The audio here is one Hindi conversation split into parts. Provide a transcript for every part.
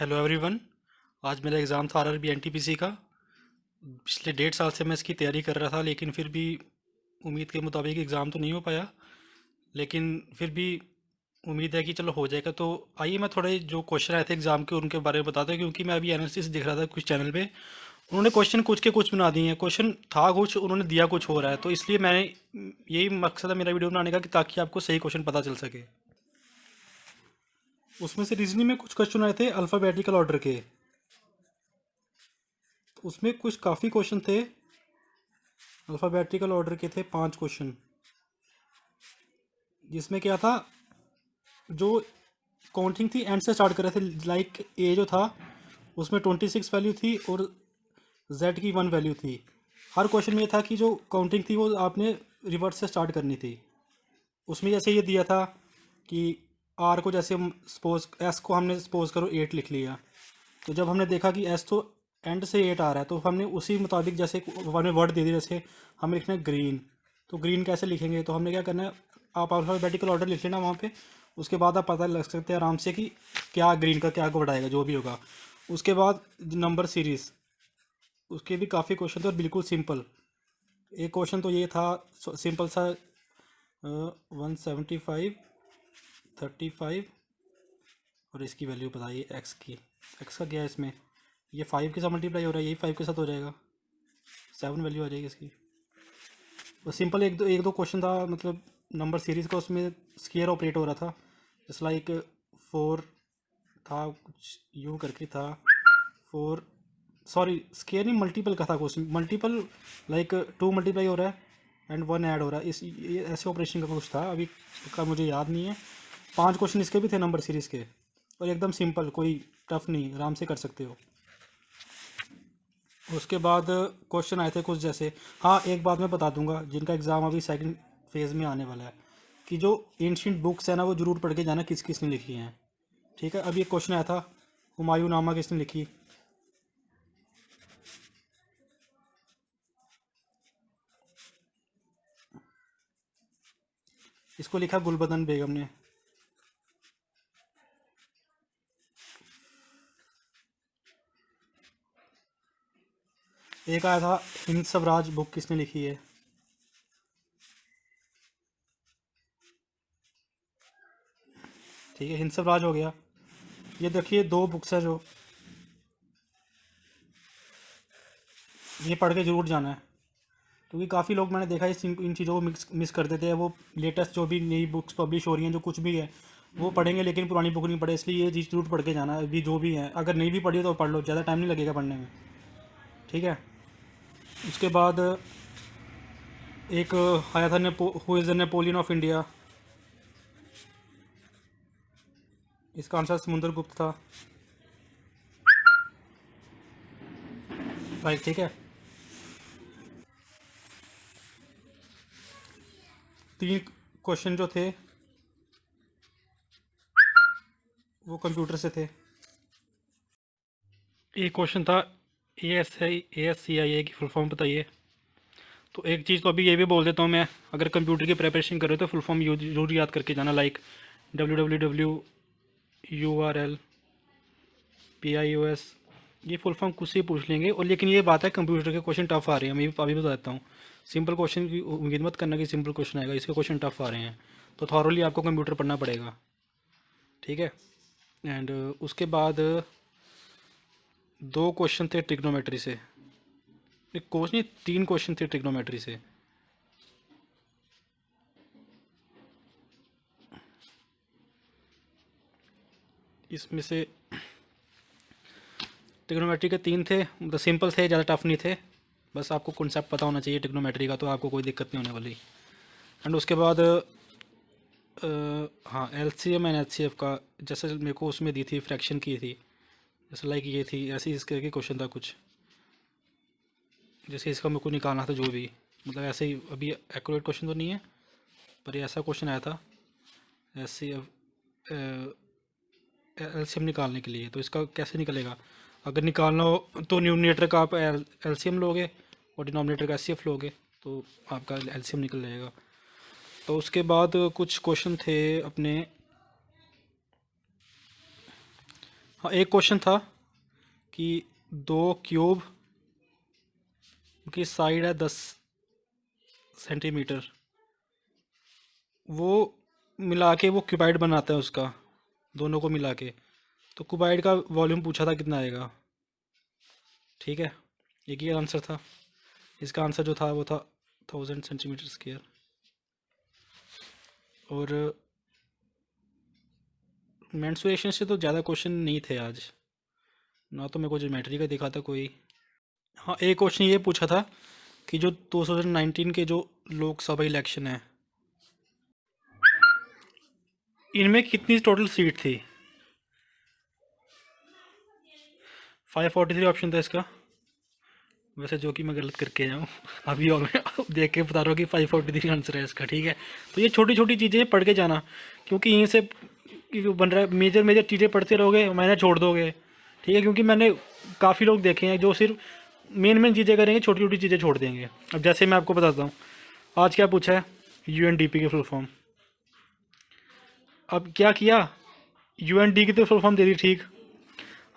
Hello everyone. आज मेरा एग्ज़ाम था आरआरबी एनटीपीसी का। पिछले 1.5 साल से मैं इसकी तैयारी कर रहा था, लेकिन फिर भी उम्मीद के मुताबिक एग्ज़ाम तो नहीं हो पाया। लेकिन फिर भी उम्मीद है कि चलो हो जाएगा। तो आइए मैं थोड़े जो क्वेश्चन आए थे एग्ज़ाम के उनके बारे में बताता हूँ, क्योंकि मैं अभी एनालिसिस देख रहा था कुछ चैनल पे। उन्होंने क्वेश्चन कुछ के कुछ बना दिए हैं। क्वेश्चन था कुछ, उन्होंने दिया कुछ हो रहा है। तो इसलिए मैंने यही मकसद है मेरा वीडियो बनाने का कि ताकि आपको सही क्वेश्चन पता चल सके। उसमें से रीजनिंग में कुछ क्वेश्चन आए थे अल्फ़ाबेटिकल ऑर्डर के। तो उसमें कुछ काफ़ी क्वेश्चन थे अल्फ़ाबेटिकल ऑर्डर के, थे 5 क्वेश्चन। जिसमें क्या था, जो काउंटिंग थी एंड से स्टार्ट कर रहे थे। लाइक ए जो था उसमें 26 वैल्यू थी और जेड की 1 वैल्यू थी। हर क्वेश्चन में ये था कि जो काउंटिंग थी वो आपने रिवर्स से स्टार्ट करनी थी। उसमें जैसे ये दिया था कि आर को जैसे सपोज एस को हमने सपोज करो 8 लिख लिया। तो जब हमने देखा कि एस तो एंड से 8 आ रहा है, तो हमने उसी मुताबिक जैसे हमें वर्ड दे दिया, जैसे हमें लिखना है ग्रीन। तो ग्रीन कैसे लिखेंगे, तो हमने क्या करना है, आप अल्फ़ाबेटिकल ऑर्डर लिख लेना वहाँ पे। उसके बाद आप पता लग सकते हैं आराम से कि क्या ग्रीन का क्या कोड आएगा, जो भी होगा। उसके बाद नंबर सीरीज़, उसके भी काफ़ी क्वेश्चन थे और बिल्कुल सिंपल। एक क्वेश्चन तो ये था सिंपल सा, 175, 35 और इसकी वैल्यू बताइए एक्स की। एक्स का क्या है इसमें, ये 5 के साथ मल्टीप्लाई हो रहा है, यही 5 के साथ हो जाएगा, 7 वैल्यू आ जाएगी इसकी। तो सिंपल एक दो क्वेश्चन था, मतलब नंबर सीरीज़ का। उसमें स्केयर ऑपरेट हो रहा था, जैसे लाइक 4 था, कुछ यूँ करके था 4। सॉरी, स्केयर नहीं, मल्टीपल का था क्वेश्चन। मल्टीपल लाइक 2 मल्टीप्लाई हो रहा है एंड 1 ऐड हो रहा है, इस ये ऐसे ऑपरेशन का कुछ था, अभी का मुझे याद नहीं है। 5 क्वेश्चन इसके भी थे नंबर सीरीज़ के, और एकदम सिंपल, कोई टफ नहीं, आराम से कर सकते हो। उसके बाद क्वेश्चन आए थे कुछ जैसे, हाँ एक बात मैं बता दूंगा, जिनका एग्ज़ाम अभी सेकंड फेज़ में आने वाला है, कि जो एंशियंट बुक्स है ना वो ज़रूर पढ़ के जाना किस किस ने लिखी हैं। ठीक है, अभी एक क्वेश्चन आया था हुमायूं नामा किसने लिखी। इसको लिखा गुलबदन बेगम ने। एक आया था हिंद स्वराज बुक किसने लिखी है। ठीक है, हिंद स्वराज हो गया। ये देखिए 2 बुक्स है जो, ये पढ़ के ज़रूर जाना है, क्योंकि काफ़ी लोग मैंने देखा है इन चीज़ों को मिस कर देते हैं। वो लेटेस्ट जो भी नई बुक्स पब्लिश हो रही हैं, जो कुछ भी है वो पढ़ेंगे, लेकिन पुरानी बुक नहीं पढ़े। इसलिए ये चीज़ जरूर पढ़ के जाना है। अभी जो भी है, अगर नहीं भी पढ़ी तो पढ़ लो, ज़्यादा टाइम नहीं लगेगा पढ़ने में। ठीक है। उसके बाद एक आया था who is the Napoleon of India. इसका आंसर समुद्र गुप्त था। राइट, ठीक है। 3 क्वेश्चन जो थे वो कंप्यूटर से थे। एक क्वेश्चन था ASCIA की फुल फॉर्म बताइए। तो एक चीज़ तो अभी ये भी बोल देता हूँ मैं, अगर कंप्यूटर की प्रिपरेशन कर रहे हो तो फुल फॉर्म जरूर याद करके जाना। लाइक WWW, URL, PIOS, ये फुल फॉर्म कुछ से पूछ लेंगे। और लेकिन ये बात है, कंप्यूटर के क्वेश्चन टफ आ रहे हैं, मैं अभी बता देता हूँ। सिंपल क्वेश्चन की उम्मीद मत करना कि सिंपल क्वेश्चन आएगा, इसके क्वेश्चन टफ आ रहे हैं। तो थॉरली आपको कंप्यूटर पढ़ना पड़ेगा। ठीक है। एंड उसके बाद 2 क्वेश्चन थे ट्रिग्नोमेट्री से। एक क्वेश्चन नहीं, 3 क्वेश्चन थे ट्रिग्नोमेट्री से। इसमें से ट्रिग्नोमेट्री के 3 थे, मतलब सिंपल थे, ज़्यादा टफ नहीं थे। बस आपको कॉन्सेप्ट पता होना चाहिए ट्रिग्नोमेट्री का, तो आपको कोई दिक्कत नहीं होने वाली। एंड उसके बाद हाँ, LCM एंड HCF का, जैसे मेरे को उसमें दी थी फ्रैक्शन की थी, जैसे लाइक ये थी, ऐसे इसके क्वेश्चन था कुछ, जैसे इसका मेरे को निकालना था जो भी, मतलब ऐसे ही। अभी एक्यूरेट क्वेश्चन तो नहीं है, पर ये ऐसा क्वेश्चन आया था HCF LCM निकालने के लिए। तो इसका कैसे निकलेगा, अगर निकालना हो तो न्यूमरेटर का आप LCM लोगे और डिनोमिनेटर का HCF लोगे, तो आपका LCM निकल जाएगा। तो उसके बाद कुछ क्वेश्चन थे अपने हाँ, एक क्वेश्चन था कि दो क्यूब की साइड है 10 सेंटीमीटर, वो मिला के वो क्यूबाइड बनाता है उसका, दोनों को मिला के। तो क्यूबाइड का वॉल्यूम पूछा था कितना आएगा। ठीक है, एक ही आंसर था इसका। आंसर जो था वो था 1000 सेंटीमीटर स्क्वायर। और मेंस्ट्रुएशन से तो ज़्यादा क्वेश्चन नहीं थे आज, ना तो मेरे को ज्योमेट्री का दिखा था कोई। हाँ, एक क्वेश्चन ये पूछा था कि जो 2019 के जो लोकसभा इलेक्शन है, इनमें कितनी टोटल सीट थी। 543 ऑप्शन था इसका, वैसे जो कि मैं गलत करके आया हूँ अभी, और मैं देख के बता रहा हूँ कि 543 आंसर है इसका। ठीक है, तो ये छोटी छोटी चीज़ें पढ़ के जाना, क्योंकि यहीं से बन रहा है। मेजर मेजर चीज़ें पढ़ते रहोगे, मैंने छोड़ दोगे। ठीक है, क्योंकि मैंने काफ़ी लोग देखे हैं जो सिर्फ मेन मेन चीज़ें करेंगे, छोटी छोटी चीज़ें छोड़ देंगे। अब जैसे मैं आपको बताता हूँ, आज क्या पूछा है, यूएनडीपी के फुल फॉर्म। अब क्या किया, यूएनडी की तो फुल फॉर्म दे दी, ठीक।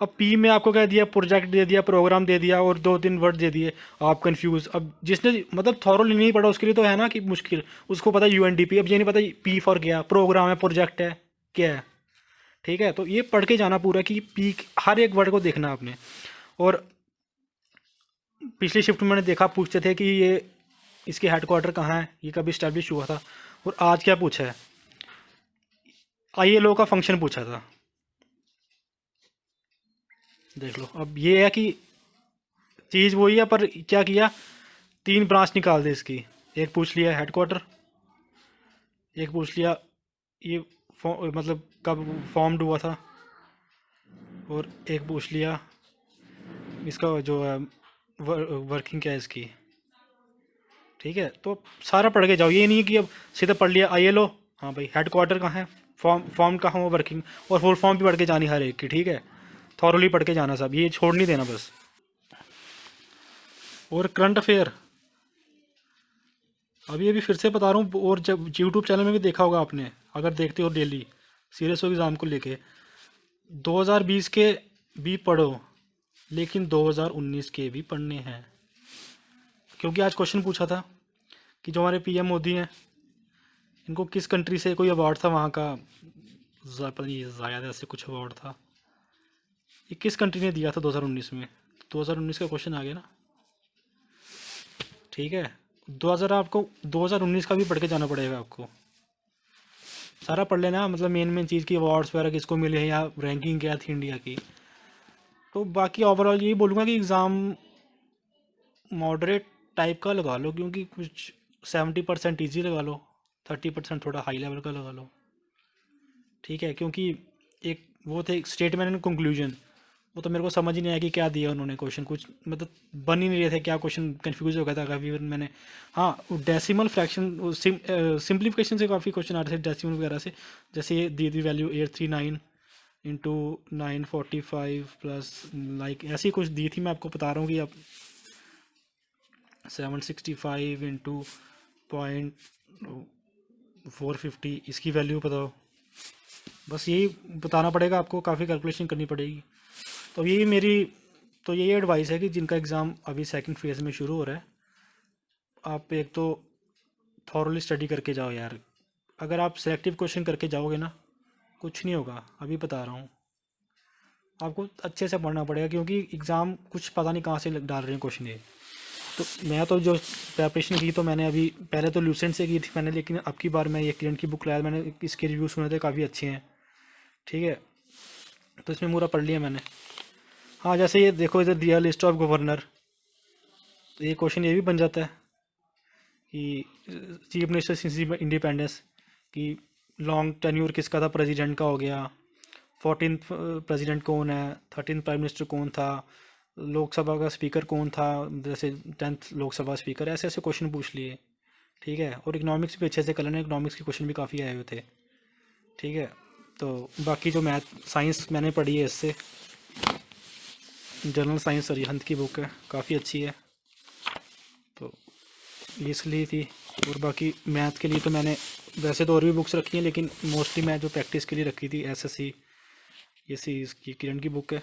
अब पी में आपको क्या दिया, प्रोजेक्ट दे दिया, प्रोग्राम दे दिया, और दो तीन वर्ड दे दिए, आप कंफ्यूज। अब जिसने मतलब थॉरोली नहीं पढ़ा उसके लिए तो है ना कि मुश्किल, उसको पता यूएनडीपी, अब ये नहीं पता पी फॉर क्या, प्रोग्राम है, प्रोजेक्ट है, क्या है। ठीक है, तो ये पढ़ के जाना पूरा कि पी, हर एक वर्ड को देखना आपने। और पिछली शिफ्ट में मैंने देखा पूछते थे कि ये इसके हेडक्वार्टर कहाँ है, ये कभी इस्टेब्लिश हुआ था। और आज क्या पूछा है, आईएलओ का फंक्शन पूछा था। देख लो, अब ये है कि चीज़ वही है, पर क्या किया, तीन ब्रांच निकाल दे इसकी। एक पूछ लिया हेडक्वार्टर, एक पूछ लिया ये मतलब कब फॉर्म्ड हुआ था, और एक पूछ लिया इसका जो है वर्किंग क्या है इसकी। ठीक है, तो सारा पढ़ के जाओ, ये नहीं है कि अब सीधा पढ़ लिया आईएलओ, हाँ भाई हेडक्वार्टर कहाँ है, फॉर्म कहाँ हो, वर्किंग, और फुल फॉर्म भी पढ़ के जानी हर एक की। ठीक है, थॉरली पढ़ के जाना सब, ये छोड़ नहीं देना बस। और करंट अफेयर अभी अभी फिर से बता रहा हूँ, और जब यूट्यूब चैनल में भी देखा होगा आपने, अगर देखते हो डेली सीरियस हो एग्ज़ाम को लेके, 2020 के भी पढ़ो, लेकिन 2019 के भी पढ़ने हैं। क्योंकि आज क्वेश्चन पूछा था कि जो हमारे पीएम मोदी हैं, इनको किस कंट्री से कोई अवार्ड था वहाँ का, पता नहीं ज़ायद ऐसे कुछ अवार्ड था, ये किस कंट्री ने दिया था 2019 में। 2019 का क्वेश्चन आ गया ना। ठीक है, 2000 आपको 2019 का भी पढ़ के जाना पड़ेगा आपको, सारा पढ़ लेना, मतलब मेन मेन चीज़ की अवार्ड्स वगैरह किसको मिले हैं, या रैंकिंग क्या थी इंडिया की। तो बाकी ओवरऑल यही बोलूँगा कि एग्ज़ाम मॉडरेट टाइप का लगा लो, क्योंकि कुछ 70% ईजी लगा लो, 30% थोड़ा हाई लेवल का लगा लो। ठीक है, क्योंकि एक वो थे स्टेटमेंट एंड कंक्लूजन, वो तो मेरे को समझ ही नहीं आया कि क्या दिया उन्होंने क्वेश्चन, कुछ मतलब बन ही नहीं रहे थे क्या क्वेश्चन, कंफ्यूज हो गया था काफ़ी। मैंने हाँ, डेसिमल फ्रैक्शन सिंप्लीफिकेशन से काफ़ी क्वेश्चन आ रहे थे, डेसिमल वगैरह से। जैसे ये दी वैल्यू 839 इंटू 945 प्लस, लाइक ऐसी कुछ दी थी, मैं आपको बता रहा हूँ कि अब 765 इंटू 0.450, इसकी वैल्यू बताओ। बस यही बताना पड़ेगा आपको, काफ़ी कैलकुलेशन करनी पड़ेगी। तो यही मेरी, तो यही एडवाइस है कि जिनका एग्ज़ाम अभी सेकंड फेज़ में शुरू हो रहा है, आप एक तो थॉरली स्टडी करके जाओ यार। अगर आप सेलेक्टिव क्वेश्चन करके जाओगे ना, कुछ नहीं होगा, अभी बता रहा हूँ। आपको अच्छे से पढ़ना पड़ेगा, क्योंकि एग्ज़ाम कुछ पता नहीं कहाँ से डाल रहे हैं क्वेश्चन ये। तो मैं तो जो प्रेपरेशन की, तो मैंने अभी पहले तो लूसेंट से की थी मैंने, लेकिन अब की बार मैं ये किरण की बुक लाया, मैंने इसके रिव्यू सुने थे, काफ़ी अच्छे हैं। ठीक है, तो इसमें पूरा पढ़ लिया मैंने। हाँ, जैसे ये देखो, इधर दिया लिस्ट ऑफ गवर्नर, तो ये क्वेश्चन ये भी बन जाता है कि चीफ मिनिस्टर सिंस इंडिपेंडेंस, कि लॉन्ग टेन्यूर किसका था, प्रेसिडेंट का हो गया, 14th प्रेसिडेंट कौन है, 13th प्राइम मिनिस्टर कौन था, लोकसभा का स्पीकर कौन था, जैसे 10th लोकसभा स्पीकर, ऐसे ऐसे क्वेश्चन पूछ लिए। ठीक है, और इकोनॉमिक्स भी अच्छे से कर लेना, इकोनॉमिक्स के क्वेश्चन भी काफ़ी आए हुए थे। ठीक है, तो बाकी जो मैथ साइंस मैंने पढ़ी है, इससे जनरल साइंस अरिहंत की बुक है, काफ़ी अच्छी है, तो ये इसलिए थी। और बाकी मैथ के लिए तो मैंने वैसे तो और भी बुक्स रखी हैं, लेकिन मोस्टली मैं जो प्रैक्टिस के लिए रखी थी, एसएससी ये सी इसकी किरण की बुक है।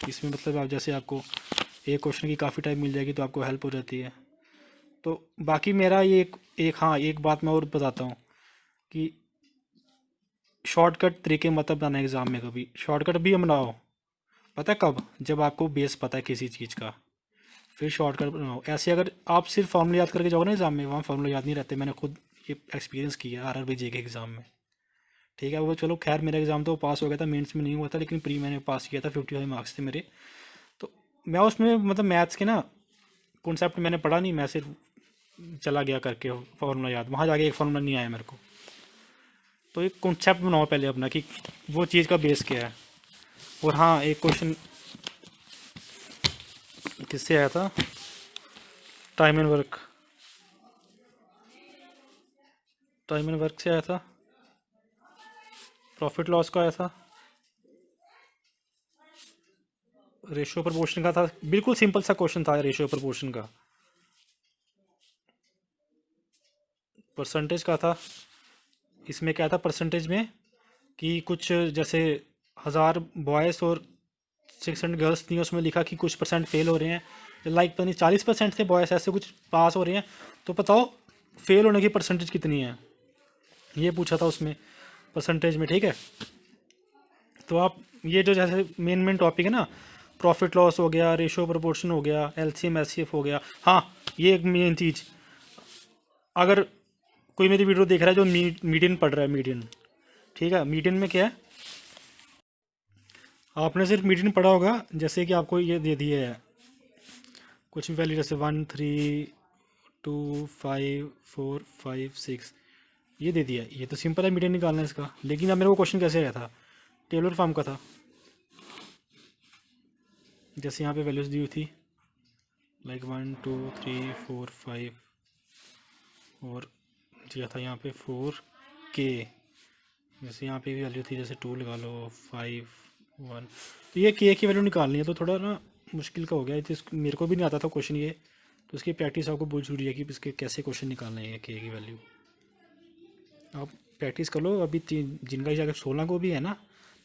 इसमें मतलब आप जैसे आपको एक क्वेश्चन की काफ़ी टाइम मिल जाएगी तो आपको हेल्प हो जाती है। तो बाकी मेरा ये हाँ एक बात मैं और बताता हूँ कि शॉर्टकट तरीके मत बनाना एग्ज़ाम में। कभी शॉर्टकट भी बनाओ, पता है कब? जब आपको बेस पता है किसी चीज़ का, फिर शॉर्टकट बनाओ। ऐसे अगर आप सिर्फ फॉर्मूला याद करके जाओगे ना एग्ज़ाम में, वहाँ फॉर्मूला याद नहीं रहते। मैंने खुद ये एक्सपीरियंस किया RRB जे के एग्ज़ाम में। ठीक है, वो चलो खैर मेरा एग्ज़ाम तो पास हो गया था, मेंस में नहीं हुआ था, लेकिन प्री मैंने पास किया था, 55 मार्क्स थे मेरे। तो मैं उसमें मतलब मैथ्स के ना कॉन्सेप्ट मैंने पढ़ा नहीं, मैं सिर्फ चला गया करके फार्मूला याद, वहाँ जाके एक फार्मूला नहीं आया मेरे को। तो एक कॉन्सेप्ट बनाओ पहले अपना कि वो चीज़ का बेस क्या है। और हाँ, एक क्वेश्चन किससे आया था, time and work, time and work से आया था, प्रॉफिट लॉस का आया था, रेशियो प्रपोर्शन का था। बिल्कुल सिंपल सा क्वेश्चन था रेशियो प्रपोर्शन का। परसेंटेज का था। इसमें क्या था परसेंटेज में कि कुछ जैसे 1000 बॉयज़ और 600 गर्ल्स थी, उसमें लिखा कि कुछ परसेंट फेल हो रहे हैं, लाइक पता नहीं 40% थे बॉयज़ ऐसे कुछ पास हो रहे हैं, तो बताओ फेल होने की परसेंटेज कितनी है, ये पूछा था उसमें परसेंटेज में। ठीक है, तो आप ये जो जैसे मेन मेन टॉपिक है ना, प्रॉफिट लॉस हो गया, रेशियो प्रोपोर्शन हो गया, LCM HCF हो गया। हाँ, ये एक मेन चीज़, अगर कोई मेरी वीडियो देख रहा है जो मीडियन पढ़ रहा है, मीडियन, ठीक है, मीडियन में क्या है, आपने सिर्फ मीडियन पढ़ा होगा, जैसे कि आपको ये दे दिया है कुछ भी वैल्यू, जैसे 1 3 2 5 4 5 6, ये दे दिया, ये तो सिंपल है मीडियन निकालना है इसका। लेकिन अब मेरे को क्वेश्चन कैसे आया था, टेलर फॉर्म का था। जैसे यहाँ पे वैल्यूज़ दी हुई थी लाइक 1 2 3 4 5, और दिया था यहाँ पे 4K। जैसे यहाँ पे भी वैल्यू थी, जैसे 2 लगा लो, 5 1, तो ये K की वैल्यू निकालनी है, तो थोड़ा ना मुश्किल का हो गया। तो मेरे को भी नहीं आता था क्वेश्चन ये, तो इसकी प्रैक्टिस आपको बहुत जरूरी है कि इसके कैसे क्वेश्चन निकालने हैं K की वैल्यू। आप प्रैक्टिस कर लो, अभी जिनका जाकर 16 को भी है ना,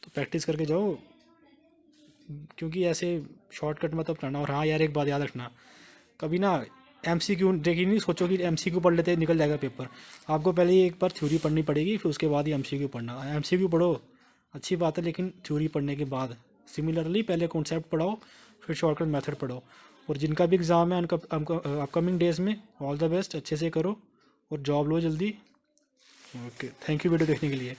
तो प्रैक्टिस करके जाओ, क्योंकि ऐसे शॉर्टकट मतलब करना। और हाँ यार, एक बात याद रखना, कभी ना MCQ देखिए, नहीं सोचो कि MCQ पढ़ लेते निकल जाएगा पेपर। आपको पहले ही एक बार थ्योरी पढ़नी पड़ेगी, फिर उसके बाद ही MCQ पढ़ना। MCQ पढ़ो अच्छी बात है, लेकिन थ्योरी पढ़ने के बाद सिमिलरली पहले कॉन्सेप्ट पढ़ाओ, फिर शॉर्टकट मेथड पढ़ो। और जिनका भी एग्ज़ाम है अपकमिंग डेज़ में, ऑल द बेस्ट, अच्छे से करो और जॉब लो जल्दी। ओके, थैंक यू वीडियो देखने के लिए।